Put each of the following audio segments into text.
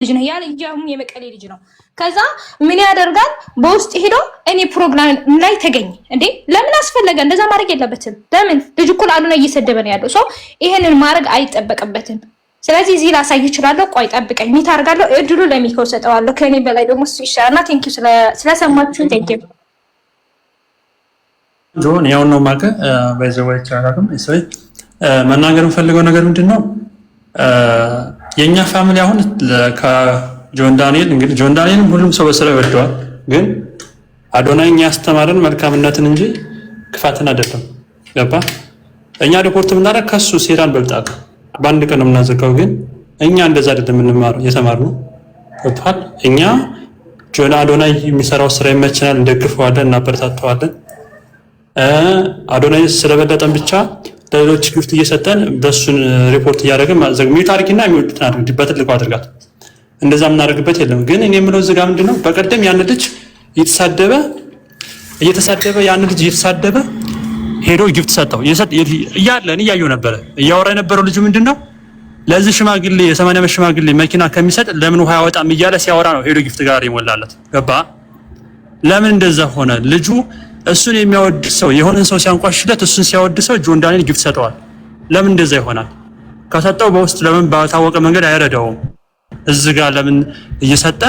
ልጅ ነው ያ ልጅ አሁን የመቀሌ ልጅ ነው። ከዛ ምን ያደርጋል በውስጥ ሄዶ እኔ ፕሮግራም ላይ ተገኝ እንዴ ለምን አስፈለገ? እንደዛ ማድረግ የለበትም። ለምን ልጅ እኮ አሉና እየሰደበ ነው ያለው። ይሄንን ማድረግ አይጠበቅበትም። ስለዚህ እዚህ ላሳይ ይችላል። ቆይ ጠብቀኝ፣ ሚት አርጋለሁ። እድሉ ለሚኮ ሰጠዋለሁ። ከኔ በላይ ደግሞ እሱ ይሻላልና ቴንኪው ስለሰማችሁ ቴንኪው። ጆን ያው ነው ማከ በዘወይ ቻላኩም እሰይ መናገር የምፈልገው ነገር ምንድነው? የኛ ፋሚሊ አሁን ከጆን ዳንኤል እንግዲህ ጆን ዳንኤልም ሁሉም ሰው በስራ ይወደዋል፣ ግን አዶናይ እኛ ያስተማረን መልካምነትን እንጂ ክፋትን አይደለም። ገባ? እኛ ሪፖርት የምናደርግ ከሱ ሴራን በልጣል በአንድ ቀን ነው የምናዘጋው፣ ግን እኛ እንደዛ አይደለም የምንማረው የተማርነው። ገብቷል? እኛ ጆን አዶናይ የሚሰራው ስራ ይመችናል፣ እንደግፈዋለን፣ እናበረታተዋለን። አዶናይ ስለበለጠን ብቻ ለሌሎች ግፍት እየሰጠን በሱን ሪፖርት እያደረግን ማዘግ ታሪክና የሚወዱትን አድርግ በትልቁ አድርጋት እንደዛ የምናደርግበት የለም። ግን እኔ የምለው እዚህ ጋር ምንድነው በቀደም ያን ልጅ እየተሳደበ ያን ልጅ እየተሳደበ ሄዶ ጊፍት ሰጠው እያለ እኔ እያየሁ ነበረ። እያወራ የነበረው ልጁ ምንድነው ለዚህ ሽማግሌ የ80 ዓመት ሽማግሌ መኪና ከሚሰጥ ለምን ውሃ ያወጣም እያለ ሲያወራ ነው ሄዶ ጊፍት ጋር ይሞላለት። ገባ? ለምን እንደዛ ሆነ? ልጁ እሱን የሚያወድ ሰው የሆነን ሰው ሲያንቋሽለት እሱን ሲያወድ ሰው ጆን ዳንኤል ጊፍት ሰጠዋል። ለምን እንደዛ ይሆናል? ከሰጠው በውስጥ ለምን ባታወቀ መንገድ አይረዳውም? እዚህ ጋር ለምን እየሰጠ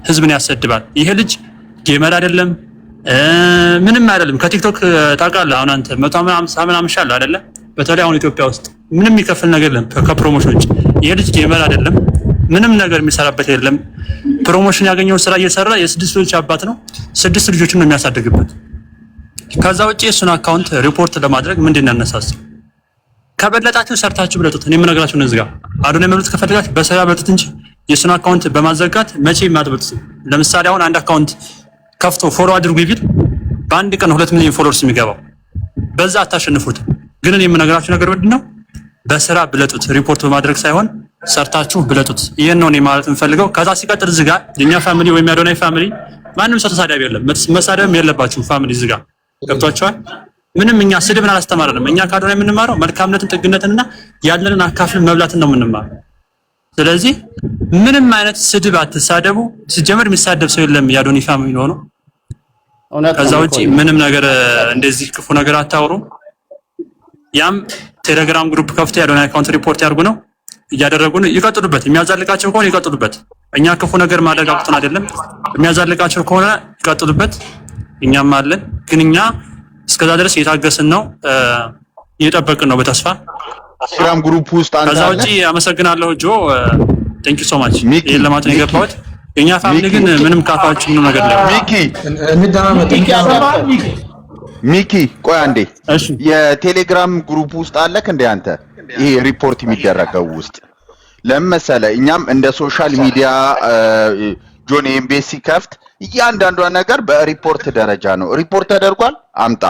ህዝብን ያሰድባል? ይሄ ልጅ ጌመር አይደለም፣ ምንም አይደለም። ከቲክቶክ ታውቃለህ አሁን አንተ 150 ምናምን ሻለ አይደለ? በተለይ አሁን ኢትዮጵያ ውስጥ ምንም የሚከፍል ነገር የለም ከፕሮሞሽን ውጭ። ይሄ ልጅ ጌመር አይደለም፣ ምንም ነገር የሚሰራበት የለም። ፕሮሞሽን ያገኘው ስራ እየሰራ የስድስት ልጆች አባት ነው። 6 ልጆችን ነው የሚያሳድግበት። ከዛ ውጪ የሱን አካውንት ሪፖርት ለማድረግ ምንድን ነው ያነሳሳው? ከበለጣችሁ ሰርታችሁ ብለጡት። እኔ የምነግራችሁ ነው እዚህ ጋር አዶናይ መብለጥ ከፈለጋችሁ በስራ ብለጡት እንጂ የሱን አካውንት በማዘጋት መቼም አትበጡት። ለምሳሌ አሁን አንድ አካውንት ከፍቶ ፎሎ አድርጉ ቢል በአንድ ቀን 2 ሚሊዮን ፎሎወርስ የሚገባው በዛ አታሸንፉት። ግን እኔ የምነግራችሁ ነገር ምንድነው በስራ ብለጡት፣ ሪፖርት በማድረግ ሳይሆን ሰርታችሁ ብለጡት። ይሄን ነው እኔ ማለት የምፈልገው። ከዛ ሲቀጥል እዚህ ጋር የኛ ፋሚሊ ወይም የአዶናይ ፋሚሊ ማንም ሰው ተሳዳቢ የለም፣ መሳደብም የለባችሁም። ፋሚሊ እዚህ ጋር ገብቷችኋል? ምንም እኛ ስድብን አላስተማረንም። እኛ ከአዶናይ የምንማረው መልካምነትን፣ ጥግነትንና ያለንን አካፍልን መብላትን ነው የምንማረው። ስለዚህ ምንም አይነት ስድብ አትሳደቡ። ሲጀመር የሚሳደብ ሰው የለም የአዶናይ ፋሚሊ ሆኖ። ከዛ ውጪ ምንም ነገር እንደዚህ ክፉ ነገር አታውሩ። ያም ቴሌግራም ግሩፕ ከፍቶ የአዶናይ አካውንት ሪፖርት ያርጉ ነው እያደረጉ ነው። ይቀጥሉበት። የሚያዛልቃቸው ከሆነ ይቀጥሉበት። እኛ ክፉ ነገር ማድረግ አቅቶን አይደለም። የሚያዛልቃቸው ከሆነ ይቀጥሉበት። እኛም አለን። ግን እኛ እስከዛ ድረስ እየታገስን ነው፣ እየጠበቅን ነው በተስፋ ቴሌግራም ግሩፕ ውስጥ አንተ። ከዛ ውጪ አመሰግናለሁ ጆ ቴንክ ዩ ሶ ማች። ይሄን ለማለት ነው የገባሁት። የኛ ፋሚሊ ግን ምንም ካፋችሁ ምንም ነገር ላይ ሚኪ ቆይ አንዴ፣ የቴሌግራም ግሩፕ ውስጥ አለክ እንዴ አንተ? ይሄ ሪፖርት የሚደረገው ውስጥ ለምን መሰለህ? እኛም እንደ ሶሻል ሚዲያ ጆን ኤምቤሲ ከፍት እያንዳንዷ ነገር በሪፖርት ደረጃ ነው። ሪፖርት ተደርጓል አምጣ፣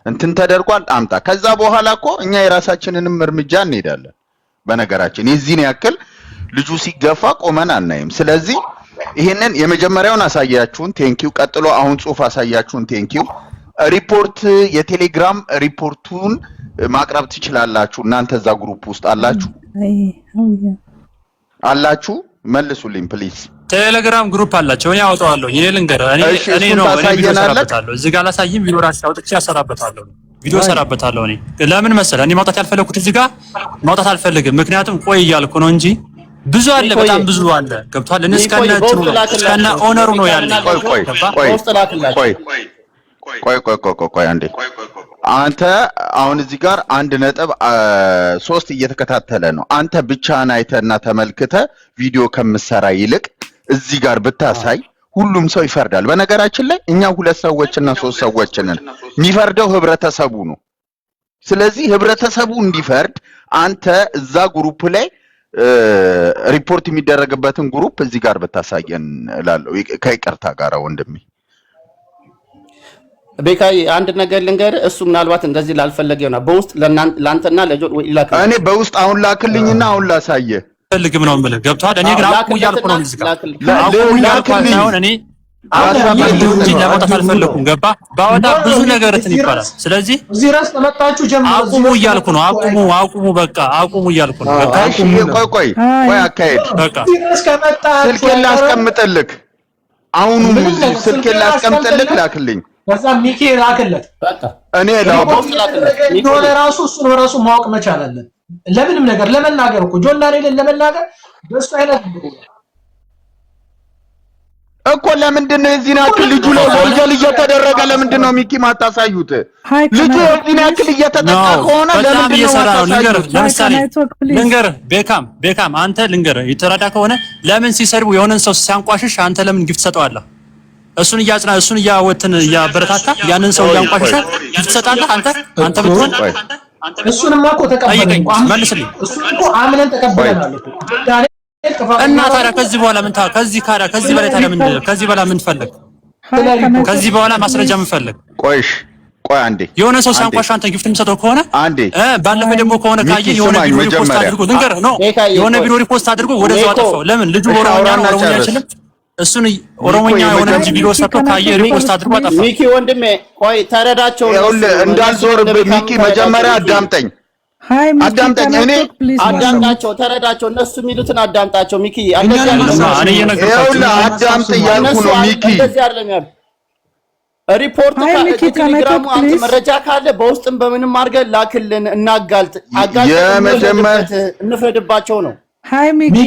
እንትን ተደርጓል አምጣ። ከዛ በኋላ እኮ እኛ የራሳችንንም እርምጃ እንሄዳለን። በነገራችን የዚህን ያክል ልጁ ሲገፋ ቆመን አናይም። ስለዚህ ይሄንን የመጀመሪያውን አሳያችሁን ቴንኪው። ቀጥሎ አሁን ጽሁፍ አሳያችሁን ቴንኪው። ሪፖርት የቴሌግራም ሪፖርቱን ማቅረብ ትችላላችሁ። እናንተ እዛ ግሩፕ ውስጥ አላችሁ? መልሱልኝ ፕሊዝ። ቴሌግራም ግሩፕ አላቸው። እኔ አውጣዋለሁ። ይሄ ልንገርህ እኔ ነው ቪዲዮ ሰራበታለሁ። እዚህ ጋር ላሳይም ቪዲዮ ራስ አውጥቼ አሰራበታለሁ። ቪዲዮ ሰራበታለሁ። እኔ ለምን መሰለህ እኔ ማውጣት ያልፈለኩት እዚህ ጋር ማውጣት አልፈልግም። ምክንያቱም ቆይ እያልኩ ነው እንጂ ብዙ አለ፣ በጣም ብዙ አለ። ገብቷል? እኔ እስከነ ኦነሩ ነው ያለ። ቆይ አንዴ አንተ አሁን እዚህ ጋር 1.3 እየተከታተለ ነው። አንተ ብቻህን አይተህና ተመልክተህ ቪዲዮ ከምሰራ ይልቅ እዚህ ጋር ብታሳይ ሁሉም ሰው ይፈርዳል። በነገራችን ላይ እኛ 2 ሰዎችና 3 ሰዎች ነን፣ የሚፈርደው ህብረተሰቡ ነው። ስለዚህ ህብረተሰቡ እንዲፈርድ አንተ እዛ ግሩፕ ላይ ሪፖርት የሚደረግበትን ግሩፕ እዚህ ጋር ብታሳየን እላለሁ። ከይቅርታ ጋር ወንድሜ ቤካይ አንድ ነገር ልንገርህ። እሱ ምናልባት እንደዚህ ላልፈለገ ይሆናል። በውስጥ ላንተና ለጆን ወይ ላክ። እኔ በውስጥ አሁን ላክልኝና አሁን ላሳየ ፈልግም ነው የምልህ። ገብቶሃል? እኔ ግን አቁ እያልኩ ነው እዚህ ጋር አቁ እያልኩ ሳይሆን እኔ እንጂ ለማውጣት አልፈለኩም። ገባ ባወጣ ብዙ ነገርትን ይባላል። ስለዚህ እዚህ ራስ ተመጣጣችሁ ጀምሮ አቁሙ እያልኩ ነው። አቁሙ በቃ አቁሙ እያልኩ ነው። በቃ እሺ ቆይ አካሄድ በቃ ስልኬን ላስቀምጥልህ። አሁኑ ስልኬን ላስቀምጥልህ፣ ላክልኝ። ከዛ ሚኪ ላክለት። በቃ እኔ ላውጣው እንደሆነ ራሱ እሱን ራሱ ማወቅ መቻል አለን። ለምንም ነገር ለመናገር እኮ ጆን ዳንኤልን ለመናገር በሱ አይነት እኮ ለምንድን ነው የዚህን ያክል ልጁ ላይ ወንጀል እየተደረገ ለምንድን ነው ሚኪ ማታሳዩት? ልጁ የዚህን ያክል እየተጠቃ ከሆነ ለምንድን ነው ማታሳዩት? ለምሳሌ ልንገርህ ቤካም አንተ ልንገርህ የተረዳ ከሆነ ለምን ሲሰድቡ የሆነን ሰው ሲያንቋሽሽ አንተ ለምን ጊፍት ሰጠዋለህ? እሱን እያጽና እሱን እያወትን እያበረታታ ያንን ሰው እያንቋሽሽ ጊፍት ሰጣለህ አንተ ብትሆን እሱንማ እኮ ተቀበልን። መልስልኝ። እሱን እኮ አምነን ተቀበለናል እኮ እና ታዲያ ከዚህ በኋላ ምን ከዚህ በላይ ታዲያ ምን ከዚህ በኋላ ምን ፈልግ? ከዚህ በኋላ ማስረጃ ምን ፈልግ? ቆይ አንዴ የሆነ ሰው ሲያንቋሽ አንተ ጊፍት የምትሰጠው ከሆነ አንዴ ባለፈ ደግሞ ከሆነ ካየ የሆነ ቪዲዮ ሪፖስት አድርጎ ልንገርህ ነው የሆነ ቪዲዮ ሪፖስት አድርጎ ወደዛው አጠፋው። ለምን ልጁ ኦሮሞኛ አይችልም? እሱን ኦሮሞኛ የሆነ እንጂ ቪዲዮ ሰጥቶ ካየ ሪፖስት አድርጎ አጠፋው። ሚኪ ወንድሜ ቆይ ተረዳቸው። እንዳልዞር ሚኪ መጀመሪያ አዳምጠኝ። እኔ አዳምጣቸው፣ ተረዳቸው። እነሱ የሚሉትን አዳምጣቸው። ሚኪ አዳምጥ እያልኩ ነው። ሚኪ ሪፖርት ቴሌግራሙ አንተ መረጃ ካለ በውስጥም በምንም አድርገን ላክልን፣ እናጋልጥ። እንፍረድባቸው ነው። ሃይ ሚኪ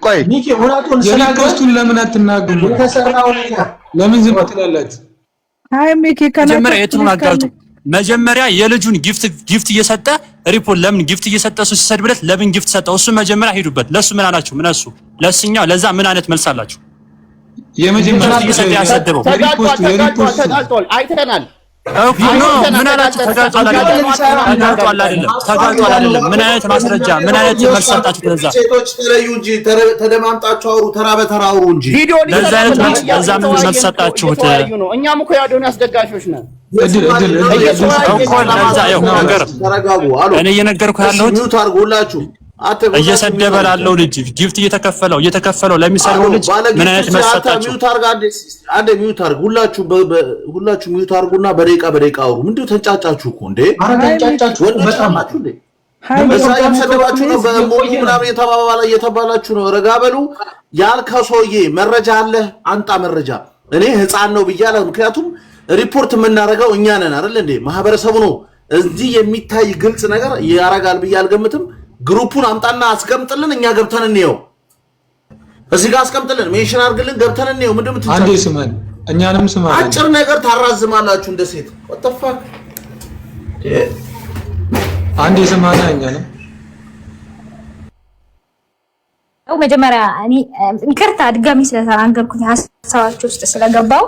ቆይ ሚኪ ወራቱን ስለጋስቱን ለምን አትናገሩ? የተሰራው ነገር ለምን ዝም ትላላችሁ? ሃይ ሚኪ መጀመሪያ የቱን አጋልጡ? መጀመሪያ የልጁን ጊፍት እየሰጠ ሪፖርት ለምን ጊፍት እየሰጠ እሱ ሲሰድብለት ለምን ጊፍት ሰጠው? እሱ መጀመሪያ ሂዱበት። ለሱ ምን አላችሁ? ምን እሱ ለስኛው ለዛ ምን አይነት መልስ አላችሁ? የመጀመሪያ እየሰጠ ያሰደበው ተጋልጧል፣ አይተናል እኮ ነው። ምን አላችሁ? ተጋልጧል አይደለም። ምን አይነት ማስረጃ ምን አይነት መልስ ሰጣችሁ? ለዛ ሴቶች ተለዩ እንጂ ተደማምጣችሁ አውሩ፣ ተራ በተራ አውሩ እንጂ ለዛ አይነት መልስ ለዛ ምን መልስ ሰጣችሁት? እኛም እኮ የአዶንያስ ደጋፊዎች ነን። እኔ እየነገርኩህ ያለሁት ሚውት አድርጉ ሁላችሁ። እየሰደበ ላለው ልጅ ጊፍት እየተከፈለው ለሚሰድበው ልጅ ምን አይነት መሰጣችሁ? ሚውት አድርግ አንዴ ሚውት አድርግ ሁላችሁ ሚውት አድርጉና በደቂቃ አውሩ። ምንድነው ተንጫጫችሁ እኮ እንዴ? ተንጫጫችሁ በጣም እንዴ? በዛ እየሰደባችሁ ነው፣ በሞኝ ምናምን እየተባላችሁ ነው። ረጋ በሉ። ያልከው ሰውዬ መረጃ አለ፣ አንጣ መረጃ። እኔ ህፃን ነው ብያለሁ። ምክንያቱም ሪፖርት የምናደርገው እኛ ነን አይደል እንዴ? ማህበረሰቡ ነው። እዚህ የሚታይ ግልጽ ነገር ያረጋል ብዬ አልገምትም። ግሩፑን አምጣና አስቀምጥልን፣ እኛ ገብተን እንየው። እዚህ ጋር አስቀምጥልን፣ ሜንሽን አድርግልን፣ ገብተን እንየው። ምንድን ነው አንዴ ስማን፣ እኛንም ስማን። አጭር ነገር ታራዝማላችሁ እንደ ሴት። what the fuck አንዴ ስማና እኛንም መጀመሪያ እኔ ይቅርታ ድጋሚ ስለተናገርኩኝ ሀሳባችሁ ውስጥ ስለገባው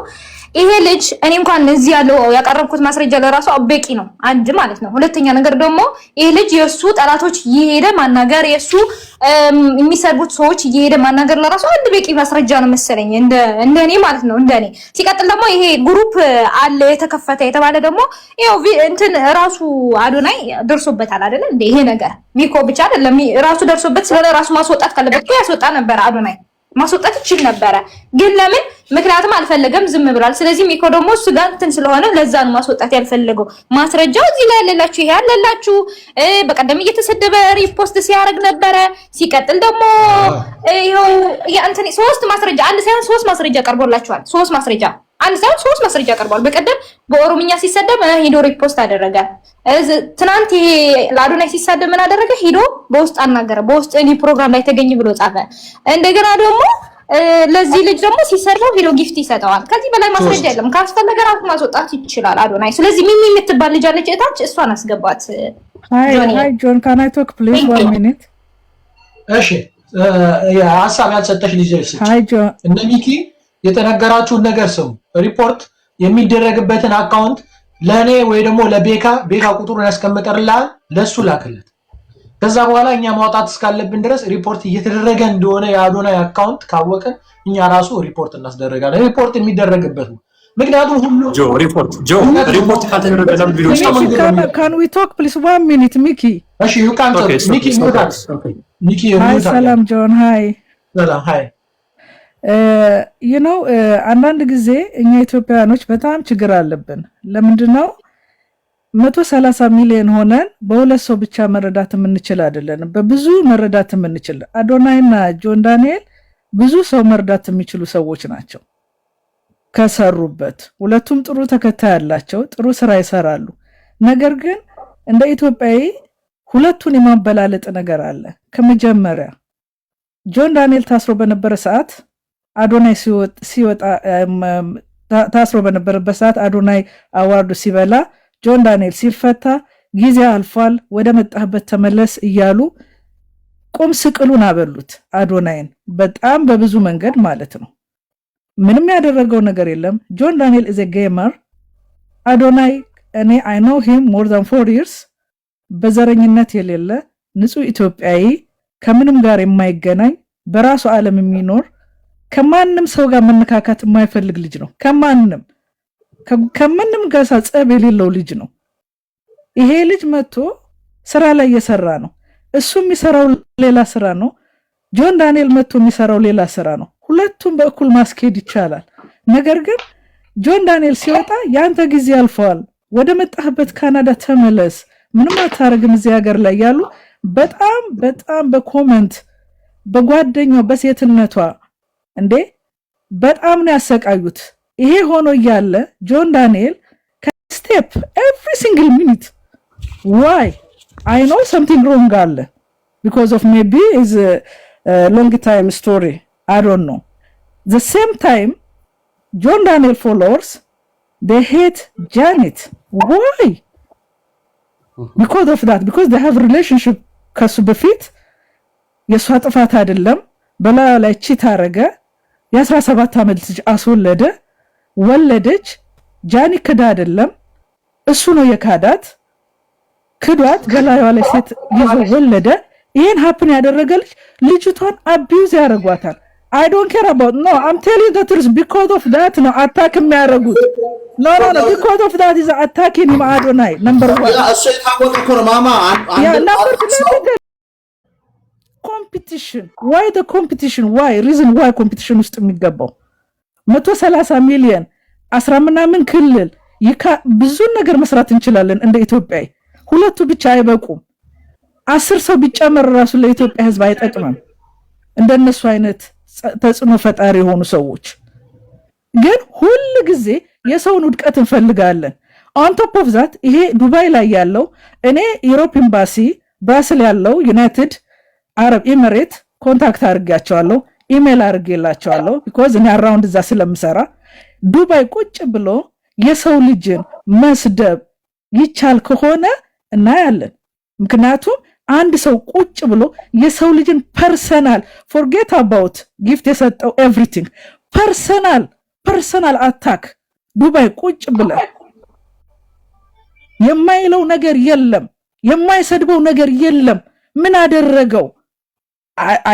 ይሄ ልጅ እኔ እንኳን እዚህ ያለው ያቀረብኩት ማስረጃ ለራሱ በቂ ነው። አንድ ማለት ነው። ሁለተኛ ነገር ደግሞ ይሄ ልጅ የሱ ጠላቶች እየሄደ ማናገር የሱ የሚሰድቡት ሰዎች እየሄደ ማናገር ለራሱ አንድ በቂ ማስረጃ ነው መሰለኝ እንደኔ ማለት ነው። እንደኔ ሲቀጥል ደግሞ ይሄ ግሩፕ አለ የተከፈተ የተባለ ደግሞ ይሄው እንትን ራሱ አዶናይ ደርሶበታል አይደል እንዴ? ይሄ ነገር ሚኮ ብቻ አይደለም ራሱ ደርሶበት ስለ ራሱ ማስወጣት ካለበት ያስወጣ ነበር። አዶናይ ማስወጣት ይችል ነበረ፣ ግን ለምን? ምክንያቱም አልፈለገም፣ ዝም ብሏል። ስለዚህ ሚኮ ደግሞ እሱ ጋር እንትን ስለሆነ ለዛ ነው ማስወጣት ያልፈለገው። ማስረጃው እዚህ ላይ ያለላችሁ፣ ይሄ ያለላችሁ። በቀደም እየተሰደበ ሪፖስት ሲያደርግ ነበረ። ሲቀጥል ደግሞ ይሄው እንትን ሶስት ማስረጃ አንድ ሳይሆን ሶስት ማስረጃ ቀርቦላችኋል። ሶስት ማስረጃ አንድ ሳይሆን ሶስት ማስረጃ ቀርቧል። በቀደም በኦሮምኛ ሲሰደብ ሄዶ ሪፖስት አደረገ። ትናንት ይሄ ለአዶናይ ሲሳደብ ምን አደረገ? ሄዶ በውስጥ አናገረ። በውስጥ እኔ ፕሮግራም ላይ ተገኝ ብሎ ጻፈ። እንደገና ደግሞ ለዚህ ልጅ ደግሞ ሲሰራው ሄዶ ጊፍት ይሰጠዋል። ከዚህ በላይ ማስረጃ የለም። ካስፈለገ ራሱ ማስወጣት ይችላል አዶናይ። ስለዚህ ሚሚ የምትባል ልጅ አለች እታች፣ እሷን አስገባት። ሃይ ጆን ካን አይ ቶክ ፕሊዝ 1 ሚኒት? እሺ ሀሳብ ያልሰጠሽ ልጅ ነች። ሃይ ጆን እነ ሚኪ የተነገራችሁን ነገር ስሙ። ሪፖርት የሚደረግበትን አካውንት ለኔ ወይ ደግሞ ለቤካ ቁጥሩን ያስቀምጠርልሃል፣ ለሱ ላክለት። ከዛ በኋላ እኛ ማውጣት እስካለብን ድረስ ሪፖርት እየተደረገ እንደሆነ የአዶናይ አካውንት ካወቀን እኛ ራሱ ሪፖርት እናስደረጋለን። ሪፖርት የሚደረግበት ነው። ምክንያቱም ሁሉ ሪፖርት ካልተደረገ ለምን ቪዲዮ ካን ዊ ቶክ ፕሊዝ 1 ሚኒት? ሚኪ እሺ ዩ ካን ቶክ። ሚኪ ሙታስ ሚኪ ሃይ ሰላም ጆን ሃይ ሰላም ሃይ አንዳንድ ጊዜ እኛ ኢትዮጵያውያኖች በጣም ችግር አለብን። ለምንድነው 130 ሚሊዮን ሆነን በሁለት ሰው ብቻ መረዳት የምንችል አይደለን፣ በብዙ መረዳት የምንችል። አዶናይና ጆን ዳንኤል ብዙ ሰው መርዳት የሚችሉ ሰዎች ናቸው ከሰሩበት። ሁለቱም ጥሩ ተከታይ ያላቸው ጥሩ ስራ ይሰራሉ። ነገር ግን እንደ ኢትዮጵያዊ ሁለቱን የማበላለጥ ነገር አለ። ከመጀመሪያ ጆን ዳንኤል ታስሮ በነበረ ሰዓት አዶናይ ሲወጣ ታስሮ በነበረበት ሰዓት አዶናይ አዋርዱ ሲበላ ጆን ዳንኤል ሲፈታ ጊዜ አልፏል ወደ መጣህበት ተመለስ እያሉ ቁም ስቅሉን አበሉት አዶናይን፣ በጣም በብዙ መንገድ ማለት ነው። ምንም ያደረገው ነገር የለም። ጆን ዳንኤል is a gamer። አዶናይ እኔ I know him more than 4 years። በዘረኝነት የሌለ ንጹህ ኢትዮጵያዊ፣ ከምንም ጋር የማይገናኝ በራሱ ዓለም የሚኖር ከማንም ሰው ጋር መነካካት የማይፈልግ ልጅ ነው። ከማንም ጋር ጸብ የሌለው ልጅ ነው። ይሄ ልጅ መጥቶ ስራ ላይ እየሰራ ነው። እሱ የሚሰራው ሌላ ስራ ነው። ጆን ዳንኤል መጥቶ የሚሰራው ሌላ ስራ ነው። ሁለቱም በእኩል ማስኬድ ይቻላል። ነገር ግን ጆን ዳንኤል ሲወጣ ያንተ ጊዜ አልፈዋል፣ ወደ መጣህበት ካናዳ ተመለስ፣ ምንም አታረግም እዚህ ሀገር ላይ ያሉ በጣም በኮመንት በጓደኛው በሴትነቷ እንዴ በጣም ነው ያሰቃዩት። ይሄ ሆኖ እያለ ጆን ዳንኤል ከስቴፕ every single minute why I know something wrong አለ because of maybe is a long time story I don't know. The same time John Daniel followers they hate Janet. Why? Because of that, because they have relationship ከሱ በፊት የሷ ጥፋት አይደለም በላዩ ላይ ቺት አረገ። የ17 ዓመት ልጅ አስወለደ፣ ወለደች። ጃኒ ክዳ አይደለም እሱ ነው የካዳት። ክዷት በላዩ ላይ ሴት ይዞ ወለደ። ይሄን ሀፕን ያደረገልሽ ልጅቷን አቢዩዝ ያረጓታል። I don't care about no I'm telling you the truth because of that ነው አታክ የሚያረጉት። No because of that is attacking him Adonai number 1 እሱ የታወቀ እኮ ነው ማማ number 2 competition. Why the competition? Why? Reason why competition ውስጥ የሚገባው 130 ሚሊዮን 10 ምናምን ክልል ብዙ ነገር መስራት እንችላለን እንደ ኢትዮጵያ። ሁለቱ ብቻ አይበቁም። 10 ሰው ቢጨመር ራሱ ለኢትዮጵያ ህዝብ አይጠቅምም። እንደነሱ አይነት ተጽዕኖ ፈጣሪ የሆኑ ሰዎች ግን ሁሉ ጊዜ የሰውን ውድቀት እንፈልጋለን። on top of that ይሄ ዱባይ ላይ ያለው እኔ ዩሮፕ ኤምባሲ ብራስል ያለው ዩናይትድ አረብ ኤሚሬት ኮንታክት አድርጋቸዋለሁ፣ ኢሜል አድርጌላቸዋለሁ because እኔ አራውንድ እዛ ስለምሰራ ዱባይ ቁጭ ብሎ የሰው ልጅን መስደብ ይቻል ከሆነ እናያለን። ምክንያቱም አንድ ሰው ቁጭ ብሎ የሰው ልጅን ፐርሰናል forget about gift የሰጠው everything ፐርሰናል አታክ ዱባይ ቁጭ ብለ የማይለው ነገር የለም፣ የማይሰድበው ነገር የለም። ምን አደረገው?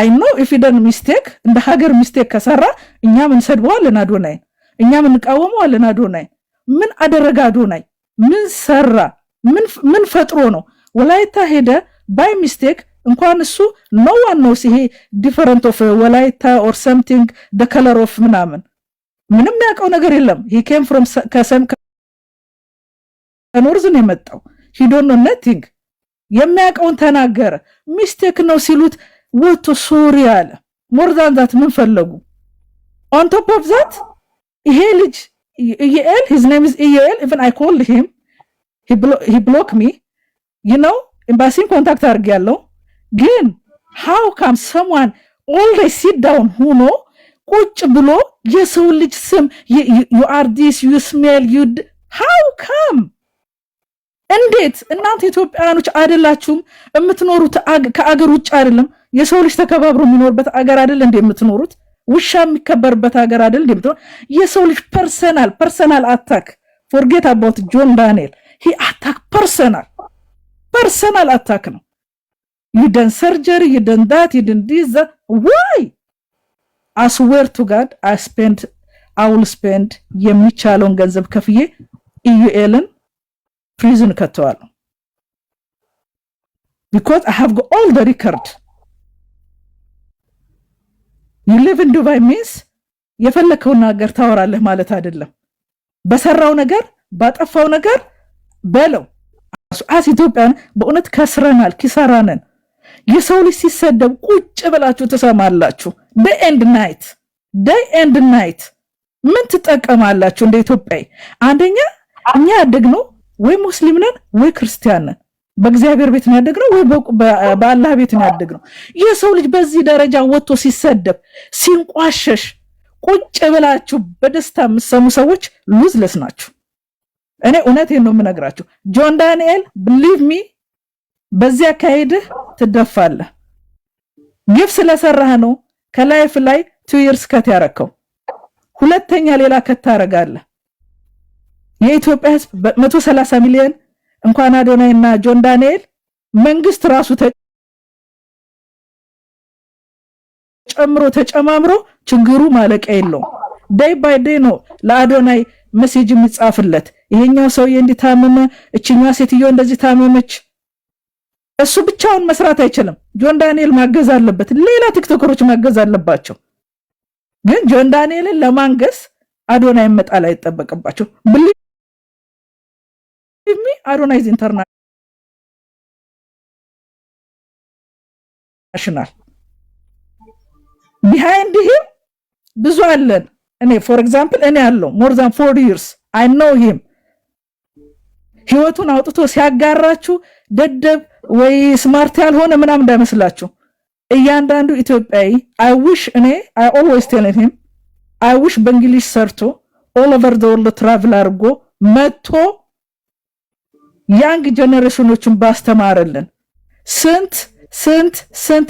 I know if he done mistake እንደ ሀገር ሚስቴክ ከሰራ እኛም እንሰድበዋለን አዶናይ፣ እኛም እንቃወመዋለን አዶናይ። ምን አደረገ አዶናይ? ምን ሰራ? ምን ፈጥሮ ነው? ወላይታ ሄደ by mistake እንኳን እሱ no one knows ይሄ different of ወላይታ or something the color of ምናምን ምንም ያውቀው ነገር የለም። he came from ከኖርዝ ነው የመጣው። he don't know nothing። የሚያውቀውን ተናገረ። ሚስቴክ ነው ሲሉት ወጥቶ ሶሪ አለ። more than that ምን ፈለጉ? on top of that ይሄ ልጅ EL his name is EL even I called him he blocked me you know ኤምባሲን ኮንታክት አድርጌያለሁ። ግን how come someone always sit down ሆኖ ቁጭ ብሎ የሰው ልጅ ስም you are this you smell you how come? እንዴት እናንተ ኢትዮጵያኖች አይደላችሁም የምትኖሩት? ከአገር ውጭ አይደለም የሰው ልጅ ተከባብሮ የሚኖርበት አገር አይደል እንዴ የምትኖሩት? ውሻ የሚከበርበት አገር አይደል እንዴ የምትኖሩት? የሰው ልጅ ፐርሰናል አታክ forget about John Daniel he attack personal attack ነው። you done surgery you done that you done this that why? I swear to God I will spend የሚቻለውን ገንዘብ ከፍዬ ኢዩኤልን prison ከተዋል because I have got all the record. You live in Dubai means የፈለከውን ነገር ታወራለህ ማለት አይደለም። በሰራው ነገር ባጠፋው ነገር በለው። አስ ኢትዮጵያን በእውነት ከስረናል፣ ኪሳራነን። የሰው ልጅ ሲሰደብ ቁጭ ብላችሁ ተሰማላችሁ። ዴይ ኤንድ ናይት ምን ትጠቀማላችሁ? እንደ ኢትዮጵያዊ አንደኛ እኛ ያደግነው ወይ ሙስሊም ነን ወይ ክርስቲያን ነን። በእግዚአብሔር ቤት ነው ያደግነው ወይ በአላህ ቤት ነው ያደግነው። የሰው ልጅ በዚህ ደረጃ ወጥቶ ሲሰደብ ሲንቋሸሽ ቁጭ ብላችሁ በደስታ የምትሰሙ ሰዎች ሉዝለስ ናችሁ። እኔ እውነቴን ነው የምነግራችሁ። ጆን ዳንኤል believe me በዚህ አካሄድህ ትደፋለህ። ግፍ ስለሰራህ ነው ከላይፍ ላይ 2 years ከት ያረከው። ሁለተኛ ሌላ ከት ታረጋለህ። የኢትዮጵያ ሕዝብ 130 ሚሊዮን እንኳን አዶናይ እና ጆን ዳንኤል መንግስት ራሱ ተጨማምሮ ችግሩ ማለቂያ የለውም። ዴይ ባይ ዴይ ነው ለአዶናይ ሜሴጅ የሚጻፍለት። ይሄኛው ሰውዬ እንዲታመመ፣ እችኛዋ ሴትዮ እንደዚህ ታመመች። እሱ ብቻውን መስራት አይችልም። ጆን ዳንኤል ማገዝ አለበት። ሌላ ቲክቶከሮች ማገዝ አለባቸው። ግን ጆን ዳንኤልን ለማንገስ አዶናይ መጣል አይጠበቅባቸው። believe me አዶናይ is international behind him ብዙ አለን። እኔ for example እኔ ያለው more than 4 years I know him። ህይወቱን አውጥቶ ሲያጋራችሁ ደደብ ወይ ስማርት ያልሆነ ምናምን እንዳይመስላችሁ። እያንዳንዱ ኢትዮጵያዊ I always tell him I wish በእንግሊዝ ሰርቶ all over the world travel አድርጎ መጥቶ ያንግ ጀነሬሽኖችን ባስተማረልን። ስንት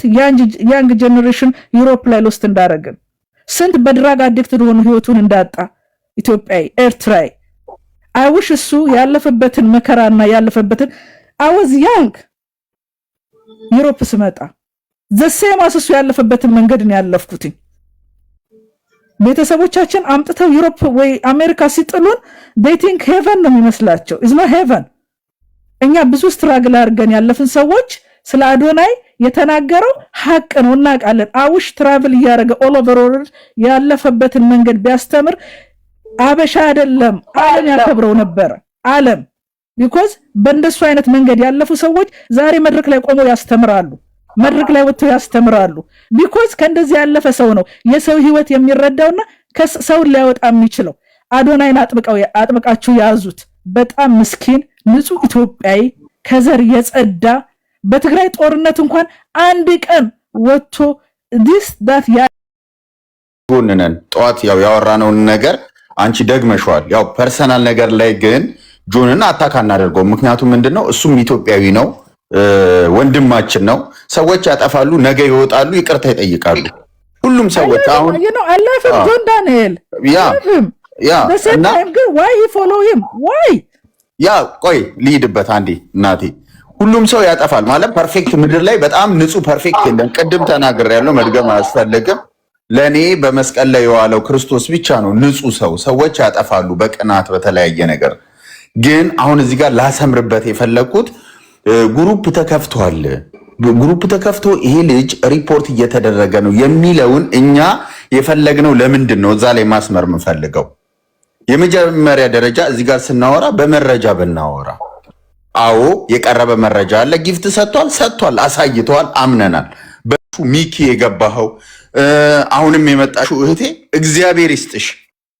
ያንግ ጀነሬሽን ዩሮፕ ላይ ሎስት እንዳረገን፣ ስንት በድራግ አዲክትድ ሆኖ ህይወቱን እንዳጣ ኢትዮጵያዊ ኤርትራዊ I wish እሱ ያለፈበትን መከራና ያለፈበትን I was young ዩሮፕ ስመጣ the same as እሱ ያለፈበትን መንገድ ነው ያለፍኩት። ቤተሰቦቻችን አምጥተው ዩሮፕ ወይ አሜሪካ ሲጥሉን they think heaven ነው የሚመስላቸው። is not heaven። እኛ ብዙ ስትራግል አድርገን ያለፍን ሰዎች ስለ አዶናይ የተናገረው ሐቅ ነው እናውቃለን። አውሽ ትራቭል ያረገ all over world ያለፈበትን መንገድ ቢያስተምር አበሻ አይደለም ዓለም ያከብረው ነበር። ዓለም because በእንደሱ አይነት መንገድ ያለፉ ሰዎች ዛሬ መድረክ ላይ ቆመው ያስተምራሉ፣ መድረክ ላይ ወጥተው ያስተምራሉ። because ከእንደዚህ ያለፈ ሰው ነው የሰው ህይወት የሚረዳውና ከሰው ሊያወጣ የሚችለው። አዶናይን አጥብቃችሁ ያዙት። በጣም ምስኪን ንጹህ ኢትዮጵያዊ ከዘር የጸዳ በትግራይ ጦርነት እንኳን አንድ ቀን ወጥቶ this that ጎንነን ጧት ያወራነውን ነገር አንቺ ደግመሽዋል። ያው ፐርሰናል ነገር ላይ ግን ጆንን አታካ እናደርገው። ምክንያቱም ምንድነው እሱም ኢትዮጵያዊ ነው፣ ወንድማችን ነው። ሰዎች ያጠፋሉ፣ ነገ ይወጣሉ፣ ይቅርታ ይጠይቃሉ። ሁሉም ሰዎች አሁን አላፈም ጆን ዳንኤል እና ግን why you follow him why ቆይ ልሂድበት አንዴ እናቴ። ሁሉም ሰው ያጠፋል ማለት ፐርፌክት ምድር ላይ በጣም ንጹህ ፐርፌክት የለም። ቅድም ተናግሬያለሁ፣ መድገም አያስፈልግም። ለኔ በመስቀል ላይ የዋለው ክርስቶስ ብቻ ነው ንጹህ ሰው። ሰዎች ያጠፋሉ በቅናት በተለያየ ነገር። ግን አሁን እዚህ ጋር ላሰምርበት የፈለኩት ግሩፕ ተከፍቷል። ግሩፕ ተከፍቶ ይሄ ልጅ ሪፖርት እየተደረገ ነው የሚለውን እኛ የፈለግነው ለምንድን ነው እዛ ላይ ማስመር የምፈልገው? የመጀመሪያ ደረጃ እዚህ ጋር ስናወራ በመረጃ ብናወራ፣ አዎ የቀረበ መረጃ አለ። ጊፍት ሰጥቷል፣ አሳይተዋል፣ አምነናል። በሱ ሚኪ የገባኸው አሁንም የመጣሽው እህቴ እግዚአብሔር ይስጥሽ።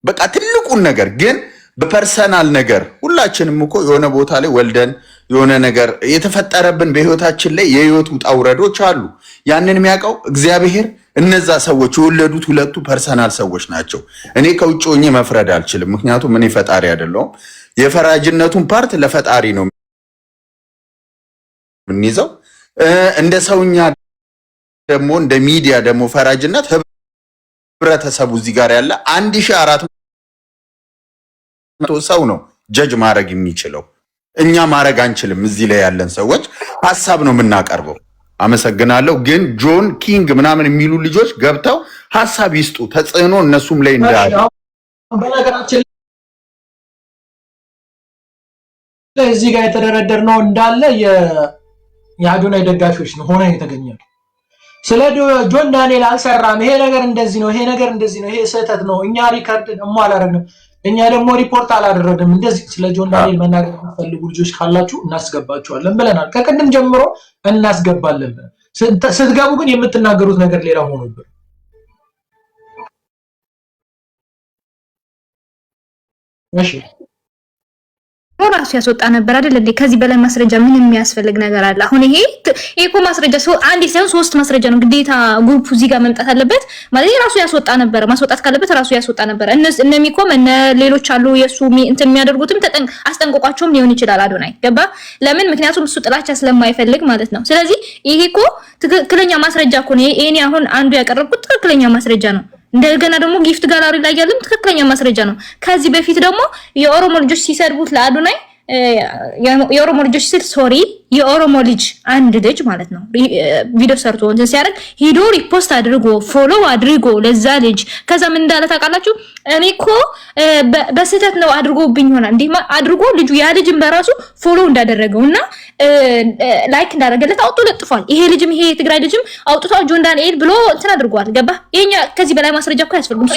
በቃ ትልቁን ነገር ግን በፐርሰናል ነገር ሁላችንም እኮ የሆነ ቦታ ላይ ወልደን የሆነ ነገር የተፈጠረብን በህይወታችን ላይ የህይወት ውጣ ውረዶች አሉ። ያንን የሚያውቀው እግዚአብሔር። እነዛ ሰዎች የወለዱት ሁለቱ ፐርሰናል ሰዎች ናቸው። እኔ ከውጭ ሆኜ መፍረድ አልችልም፣ ምክንያቱም እኔ ፈጣሪ አይደለሁም። የፈራጅነቱን ፓርት ለፈጣሪ ነው የምንይዘው። እንደ ሰውኛ ደግሞ እንደ ሚዲያ ደግሞ ፈራጅነት ህብረተሰቡ እዚህ ጋር ያለ 1400 ሰው ነው ጀጅ ማድረግ የሚችለው። እኛ ማድረግ አንችልም። እዚህ ላይ ያለን ሰዎች ሐሳብ ነው የምናቀርበው። አመሰግናለሁ። ግን ጆን ኪንግ ምናምን የሚሉ ልጆች ገብተው ሐሳብ ይስጡ፣ ተጽዕኖ እነሱም ላይ እንዳለ። በነገራችን ላይ እዚህ ጋር የተደረደርነው እንዳለ የአዶናይ ደጋፊዎች ነው ሆነ የተገኘው። ስለ ጆን ዳንኤል አልሰራም፣ ይሄ ነገር እንደዚህ ነው፣ ይሄ ነገር እንደዚህ ነው፣ ይሄ ስህተት ነው፣ እኛ ሪከርድ ደግሞ አላደረግንም፣ እኛ ደግሞ ሪፖርት አላደረግንም፣ እንደዚህ ስለ ጆን ዳንኤል መናገር የምትፈልጉ ልጆች ካላችሁ እናስገባችኋለን ብለናል። ከቅድም ጀምሮ እናስገባለን ብለን ስትገቡ ግን የምትናገሩት ነገር ሌላ ሆኖብን እሺ ራሱ ያስወጣ ነበር አይደል እንዴ? ከዚህ በላይ ማስረጃ ምን የሚያስፈልግ ነገር አለ? አሁን ይሄ እኮ ማስረጃ አንድ ሳይሆን 3 ማስረጃ ነው ግዴታ ግሩፕ እዚህ ጋር መምጣት አለበት ማለት ራሱ ያስወጣ ነበር። ማስወጣት ካለበት ራሱ ያስወጣ ነበር። እነሚቆም ሌሎች አሉ የሱ እንትን የሚያደርጉትም አስጠንቅቋቸውም ሊሆን ይችላል። አዶናይ ገባ? ለምን? ምክንያቱም እሱ ጥላቻ ስለማይፈልግ ማለት ነው። ስለዚህ ይሄ እኮ ትክክለኛ ማስረጃ እኮ ነው። እኔ አሁን አንዱ ያቀረብኩት ትክክለኛ ማስረጃ ነው። እንደገና ደግሞ ጊፍት ጋላሪ ላይ ያለም ትክክለኛ ማስረጃ ነው። ከዚህ በፊት ደግሞ የኦሮሞ ልጆች ሲሰድቡት ለአዶናይ የኦሮሞ ልጆች ሲል ሶሪ የኦሮሞ ልጅ አንድ ልጅ ማለት ነው ቪዲዮ ሰርቶ እንትን ሲያደርግ ሂዶ ሪፖስት አድርጎ ፎሎ አድርጎ ለዛ ልጅ ከዛ ምን እንዳለ ታውቃላችሁ? እኔ እኮ በስህተት ነው አድርጎብኝ ሆና እንዴ አድርጎ ልጁ ያ ልጅም በራሱ ፎሎ እንዳደረገውና ላይክ እንዳደረገለት አውጥቶ ለጥፏል። ይሄ ልጅም ይሄ የትግራይ ልጅም አውጥቶ ጆን ዳንኤል ብሎ እንትን አድርጓል። ገባ? የኛ ከዚህ በላይ ማስረጃ እኮ ያስፈልጉም።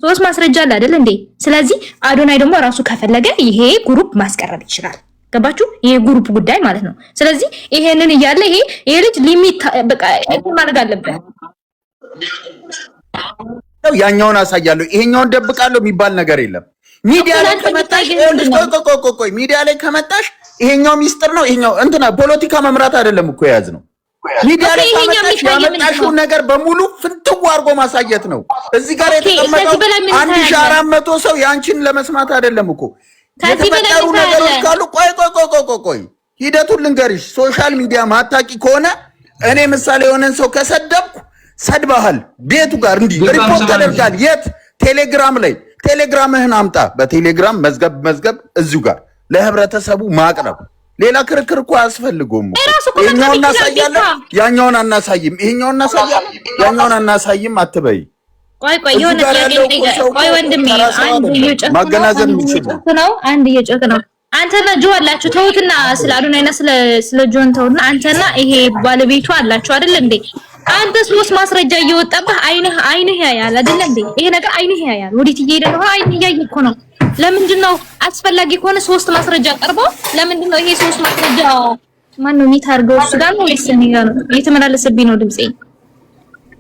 3 ማስረጃ አለ አይደል እንዴ? ስለዚህ አዶናይ ደግሞ ራሱ ከፈለገ ይሄ ግሩፕ ማስቀረብ ይችላል። ገባችሁ? ይሄ ግሩፕ ጉዳይ ማለት ነው። ስለዚህ ይሄንን እያለ ይሄ ልጅ ሊሚት በቃ ማድረግ አለበት። ያኛውን አሳያለሁ ይሄኛውን ደብቃለሁ የሚባል ነገር የለም። ሚዲያ ላይ ከመጣሽ ቆይ ሚዲያ ላይ ከመጣሽ ይሄኛው ሚስጥር ነው። ይሄኛው እንትና ፖለቲካ መምራት አይደለም እኮ ያዝ ነው። ሚዲያ ላይ ከመጣሽ ያመጣሽው ነገር በሙሉ ፍንትው አድርጎ ማሳየት ነው። እዚህ ጋር የተቀመጠው 1400 ሰው ያንቺን ለመስማት አይደለም እኮ የተፈጠሩ ነገሮች ካሉ ቆይ ሂደቱን ልንገርሽ። ሶሻል ሚዲያ ማታቂ ከሆነ እኔ ምሳሌ የሆነን ሰው ከሰደብኩ ሰድባሃል ቤቱ ጋር እንዲህ ሪፖርት ተደርጋል። የት? ቴሌግራም ላይ። ቴሌግራምህን አምጣ። በቴሌግራም መዝገብ እዚሁ ጋር ለህብረተሰቡ ማቅረብ። ሌላ ክርክር እኮ አያስፈልገውም። ይሄኛውን እናሳያለን፣ ያኛውን አናሳይም። ይሄኛውን እናሳያለን፣ ያኛውን አናሳይም አትበይ። ቆይ የሆነ ቆይ ወንድሜ አንድ እየጨከነ ማገናዘብ ይችላል ነው። አንድ እየጨከነ ነው። አንተና ጆ አላችሁ ተውትና፣ ስለ አዶናይና ስለ ጆን ተውና፣ አንተና ይሄ ባለቤቱ አላችሁ አይደል እንዴ? አንተ 3 ማስረጃ እየወጣብህ አይንህ ያያል አይደል እንዴ? ይሄ ነገር አይንህ ያያል። ወዴት እየሄደ ነው? አይንህ ያያል እኮ ነው። ለምንድን ነው አስፈላጊ ከሆነ 3 ማስረጃ ቀርበው ለምንድን ነው ይሄ 3 ማስረጃ ማን ነው የሚታርገው? እሱ ጋር ነው ወይስ እኔ ጋር ነው? እየተመላለሰብኝ ነው ድምጼ።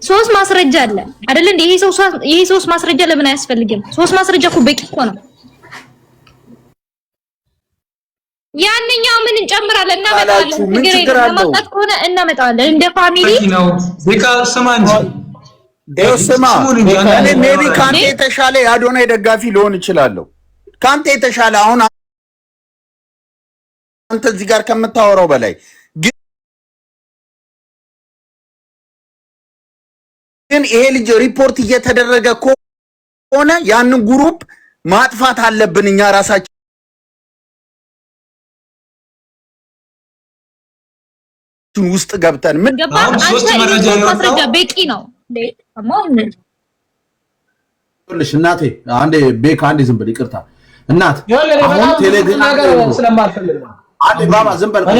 3 ማስረጃ አለ አይደል እንዴ? ይሄ 3 ማስረጃ ለምን አያስፈልግም? 3 ማስረጃ እኮ በቂ እኮ ነው። ያንኛው ምን እንጨምራለን? እናመጣለን። ምን ችግር አለው? ከሆነ እናመጣለን እንደ ፋሚሊ ነው። ዜካ ስማ እንጂ ስማ። እኔ ሜቢ ካንተ የተሻለ የአዶናይ ደጋፊ ሊሆን ይችላለሁ። ካንተ የተሻለ አሁን አንተ እዚህ ጋር ከምታወራው በላይ ግን ይሄ ልጅ ሪፖርት እየተደረገ ከሆነ ያንን ግሩፕ ማጥፋት አለብን እኛ ራሳችን ውስጥ ገብተን ምን ገባን? አንተ ማስረጃ በቂ ነው። እናቴ አንዴ ቤካ አንዴ ዝም በል ይቅርታ እናት አሁን ቴሌግራም ስለማልፈልግ ነው። አንዴ ባባ ዝም በል እኔ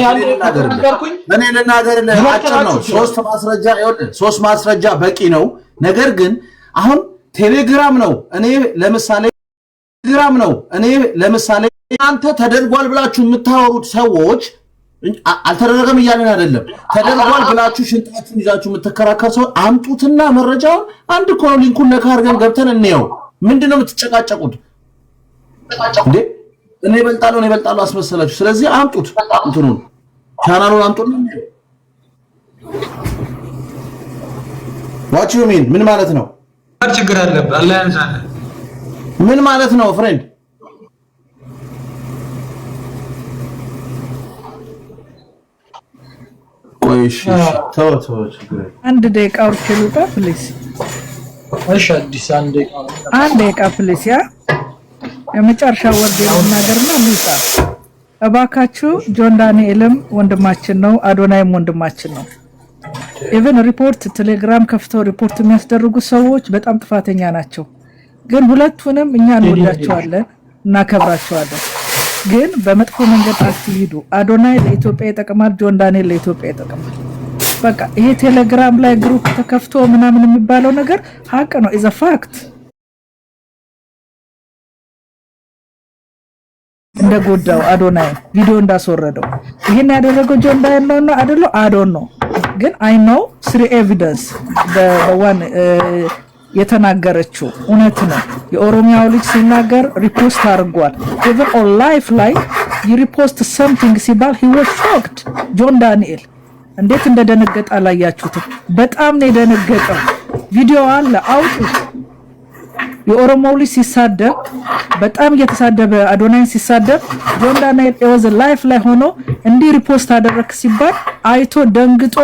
ልናገርልህ አጭር ነው። 3 ማስረጃ ይኸውልህ 3 ማስረጃ በቂ ነው። ነገር ግን አሁን ቴሌግራም ነው እኔ ለምሳሌ አንተ ተደርጓል ብላችሁ የምታወሩት ሰዎች አልተደረገም እያለን አይደለም። ተደርጓል ብላችሁ ሽንጣችሁን ይዛችሁ የምትከራከር ሰው አምጡትና መረጃውን አንድ እኮ ነው። ሊንኩን ነካ አድርገን ገብተን እንየው። ምንድነው የምትጨቃጨቁት እንዴ? እኔ እበልጣለሁ አስመሰላችሁ። ስለዚህ አምጡት፣ እንትኑን ቻናሉን አምጡና እንየው። what you mean ምን ማለት ነው? ችግር አለበት አላ ያንሳለ ምን ማለት ነው ፍሬንድ? ቆይሽ ተው አንድ ደቂቃ ወርክሉታ ፕሊዝ። እሺ አዲስ አንድ ደቂቃ ፕሊዝ። ያ የመጨረሻ ወርድ የምናገርና ልውጣ እባካችሁ። ጆን ዳንኤልም ወንድማችን ነው፣ አዶናይም ወንድማችን ነው። ኢቭን ሪፖርት ቴሌግራም ከፍተው ሪፖርት የሚያስደርጉ ሰዎች በጣም ጥፋተኛ ናቸው። ግን ሁለቱንም እኛ እንወዳቸዋለን፣ እናከብራቸዋለን። ግን በመጥፎ መንገድ አትሂዱ። አዶናይ ለኢትዮጵያ ይጠቅማል፣ ጆን ዳንኤል ለኢትዮጵያ ይጠቅማል። በቃ ይሄ ቴሌግራም ላይ ግሩፕ ተከፍቶ ምናምን የሚባለው ነገር ሀቅ ነው ኢዝ አ ፋክት እንደጎዳው አዶናይ ቪዲዮ እንዳስወረደው ይሄን ያደረገው ጆን ዳንኤል ነው አይደለም አዶን ነው ግን አይ ኖ ስሪ ኤቪደንስ በዋን የተናገረችው እውነት ነው የኦሮሚያው ልጅ ሲናገር ሪፖስት አድርጓል even on life ላይ የሪፖስት something ሲባል he was shocked ጆን ዳንኤል እንዴት እንደደነገጠ አላያችሁት በጣም ነው የደነገጠው ቪዲዮ አለ አውጡ የኦሮሞ ልጅ ሲሳደብ በጣም እየተሳደበ አዶናይን ሲሳደብ ጆን ዳንኤል was life ላይ ሆኖ እንዲ ሪፖስት አደረክ ሲባል አይቶ ደንግጦ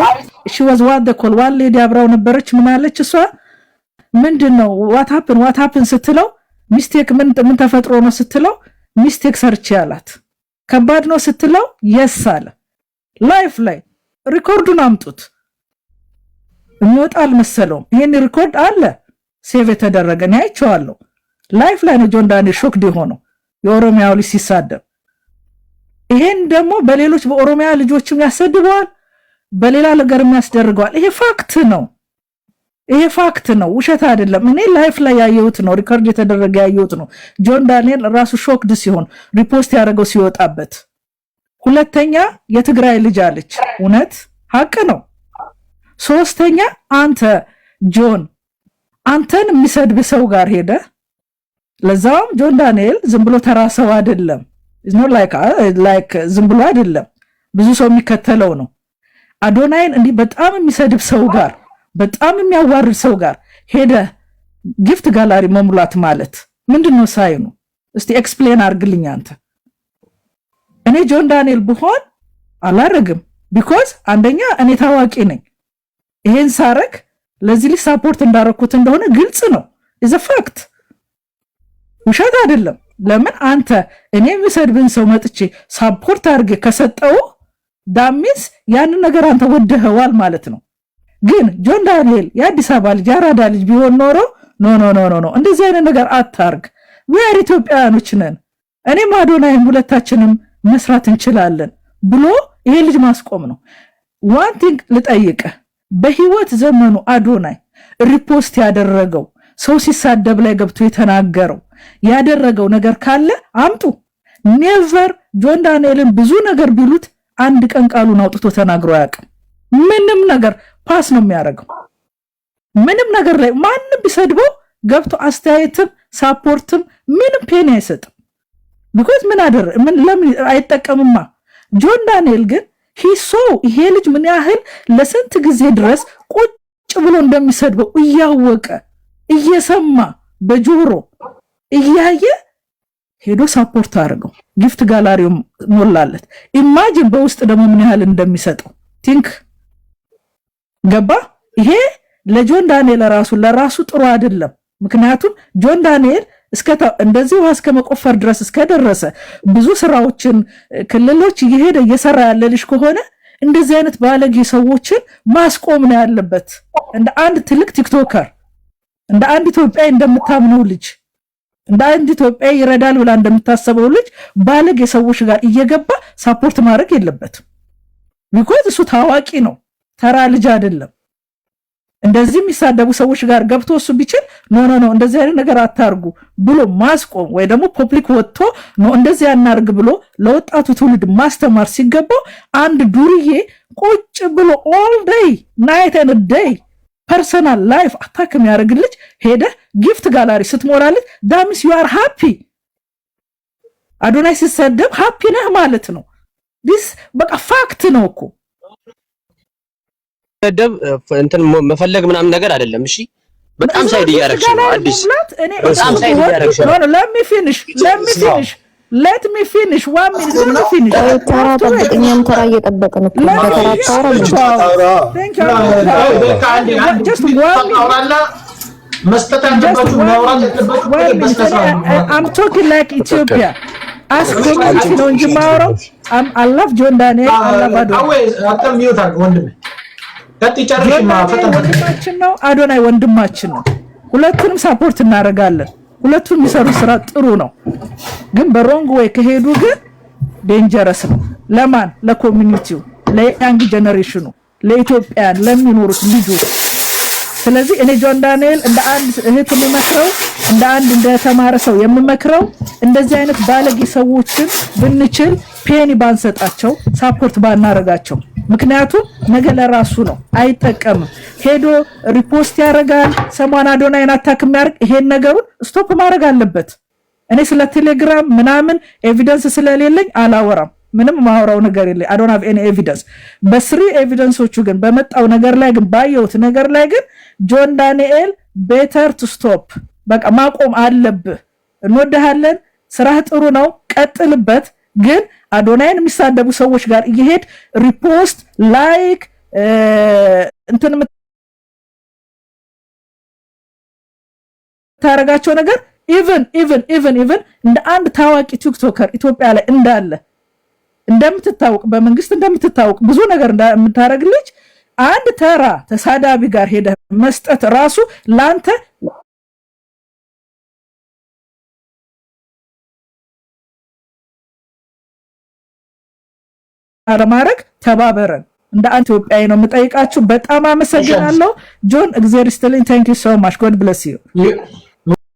she was what the call one lady አብራው ነበረች ምን አለች እሷ ምንድነው what happened ስትለው ሚስቴክ ምን ተፈጥሮ ነው ስትለው ሚስቴክ ሰርች ያላት ከባድ ነው ስትለው yes አለ ላይፍ ላይ ሪኮርዱን አምጡት የሚወጣል መሰለው ይሄን ሪኮርድ አለ ሴቭ የተደረገ ነው አይቼዋለሁ ላይፍ ላይ ነው ጆን ዳንኤል ሾክድ ሆኖ የኦሮሚያው ልጅ ሲሳደብ ይሄን ደግሞ በሌሎች በኦሮሚያ ልጆችም ያሰድበዋል በሌላ ነገር የሚያስደርገዋል ይሄ ፋክት ነው ውሸት አይደለም እኔ ላይፍ ላይ ያየሁት ነው ሪኮርድ የተደረገ ያየሁት ነው ጆን ዳንኤል ራሱ ሾክድ ሲሆን ሪፖስት ያደረገው ሲወጣበት ሁለተኛ የትግራይ ልጅ አለች እውነት ሀቅ ነው ሶስተኛ አንተ ጆን አንተን የሚሰድብ ሰው ጋር ሄደ ለዛውም ጆን ዳንኤል ዝም ብሎ ተራሰው አይደለም is not like ዝም ብሎ አይደለም ብዙ ሰው የሚከተለው ነው አዶናይን እንዲህ በጣም የሚሰድብ ሰው ጋር በጣም የሚያዋርድ ሰው ጋር ሄደ ጊፍት ጋላሪ መሙላት ማለት ምንድነው ሳይኑ እስቲ ኤክስፕሌን አርግልኝ አንተ እኔ ጆን ዳንኤል ብሆን አላረግም because አንደኛ እኔ ታዋቂ ነኝ ይሄን ሳረክ ለዚህ ልጅ ሳፖርት እንዳረኩት እንደሆነ ግልጽ ነው is a fact ውሸት አይደለም ለምን አንተ እኔ የሚሰድብን ሰው መጥቼ ሳፖርት አርገ ከሰጠው ዳሚስ ያን ነገር አንተ ወደኸዋል ማለት ነው ግን ጆን ዳንኤል የአዲስ አበባ ልጅ ያራዳ ልጅ ቢሆን ኖሮ ኖ እንደዚህ አይነት ነገር አታርግ ወይር ኢትዮጵያኖች ነን እኔ አዶናይም ሁለታችንም መስራት እንችላለን ብሎ ይሄ ልጅ ማስቆም ነው one thing ልጠይቀ በህይወት ዘመኑ አዶናይ ሪፖስት ያደረገው ሰው ሲሳደብ ላይ ገብቶ የተናገረው ያደረገው ነገር ካለ አምጡ ኔቨር ጆን ዳንኤልን ብዙ ነገር ቢሉት አንድ ቀን ቃሉን አውጥቶ ተናግሮ ያውቃል ምንም ነገር ፓስ ነው የሚያደርገው ምንም ነገር ላይ ማንም ቢሰድበው ገብቶ አስተያየትም ሳፖርትም ምንም ፔን አይሰጥም because ምን ለምን አይጠቀምማ ጆን ዳንኤል ግን ይሄ ልጅ ምን ያህል ለስንት ጊዜ ድረስ ቁጭ ብሎ እንደሚሰድበው እያወቀ እየሰማ በጆሮ እያየ ሄዶ ሳፖርት አድርገው ጊፍት ጋላሪው ሞላለት ኢማጂን በውስጥ ደግሞ ምን ያህል እንደሚሰጠው ቲንክ ገባ ይሄ ለጆን ዳንኤል ለራሱ ጥሩ አይደለም ምክንያቱም ጆን ዳንኤል እንደዚህ ውሃ እስከመቆፈር ድረስ እስከደረሰ ብዙ ስራዎችን ክልሎች እየሄደ እየሰራ ያለ ልጅ ከሆነ እንደዚህ አይነት ባለጌ ሰዎችን ማስቆም ነው ያለበት እንደ አንድ ትልቅ ቲክቶከር እንደ አንድ ኢትዮጵያዊ እንደምታምነው ልጅ እንደ አንድ ኢትዮጵያዊ ይረዳል ብላ እንደምታስበው ልጅ ባለጌ ሰዎች ጋር እየገባ ሳፖርት ማድረግ የለበትም because እሱ ታዋቂ ነው ተራ ልጅ አይደለም እንደዚህ የሚሳደቡ ሰዎች ጋር ገብቶ እሱ ቢችል ኖ እንደዚህ አይነት ነገር አታርጉ ብሎ ማስቆም ወይ ደግሞ ፐብሊክ ወጥቶ እንደዚህ ያናርግ ብሎ ለወጣቱ ትውልድ ማስተማር ሲገባው አንድ ዱርዬ ቁጭ ብሎ all day night and day personal life attack የሚያደርግልሽ ሄደ ጊፍት ጋላሪ ስትሞላልት ዳምስ you are happy አዶናይ ሲሰደብ ሃፒ ነህ ማለት ነው this በቃ ፋክት ነው እኮ ደብ እንትን መፈለግ ምናምን ነገር አይደለም እሺ በጣም ሳይድ ያያረክሽ ነው አዲስ በጣም ሳይድ ያያረክሽ ነው let me finish let me finish one minute let me finish ተራ ጠብቀኛም ተራ እየጠበቀን ነው በተራ thank you just one መስጠት ያለባችሁ ማውራት ያለባችሁ I'm talking like Ethiopia ask community ነው እንጂ ማውራው I love John Daniel I love Adonai አተም ይውታል ወንድሜ ወንድማችን ነው አዶናይ ወንድማችን ነው ሁለቱንም ሳፖርት እናደርጋለን ሁለቱም የሚሰሩ ስራ ጥሩ ነው ግን በሮንግ ወይ ከሄዱ ግን ዴንጀረስ ነው ለማን ለኮሚኒቲው ለያንግ ጀነሬሽኑ ለኢትዮጵያን ለሚኖሩት ልጆች። ስለዚህ እኔ ጆን ዳንኤል እንደ አንድ እህት የምመክረው እንደ አንድ እንደተማረ ሰው የምመክረው እንደዚህ አይነት ባለጌ ሰዎችን ብንችል ፔኒ ባንሰጣቸው፣ ሳፖርት ባናረጋቸው። ምክንያቱም ነገ ለራሱ ነው አይጠቀምም። ሄዶ ሪፖስት ያደርጋል፣ ሰሞን አዶናይን አታክ የሚያደርግ ይሄን ነገሩን ስቶፕ ማድረግ አለበት። እኔ ስለ ቴሌግራም ምናምን ኤቪደንስ ስለሌለኝ አላወራም። ምንም ማወራው ነገር የለ I don't have any evidence። በስሪ ኤቪደንሶቹ ግን በመጣው ነገር ላይ ግን ባየሁት ነገር ላይ ግን ጆን ዳንኤል better to stop በቃ ማቆም አለብህ። እንወድሃለን፣ ስራህ ጥሩ ነው፣ ቀጥልበት። ግን አዶናይን የሚሳደቡ ሰዎች ጋር እየሄድ ሪፖስት ላይክ እንትን ታረጋቸው ነገር even እንደ አንድ ታዋቂ ቲክቶከር ኢትዮጵያ ላይ እንዳለ እንደምትታወቅ በመንግስት እንደምትታወቅ ብዙ ነገር እንደምታረግልሽ አንድ ተራ ተሳዳቢ ጋር ሄደ መስጠት ራሱ ላንተ አለማረግ ተባበረን። እንደ አንድ ኢትዮጵያዊ ነው የምጠይቃችሁ። በጣም አመሰግናለሁ ጆን። እግዚአብሔር ይስጥልኝ። Thank you so much. God bless you.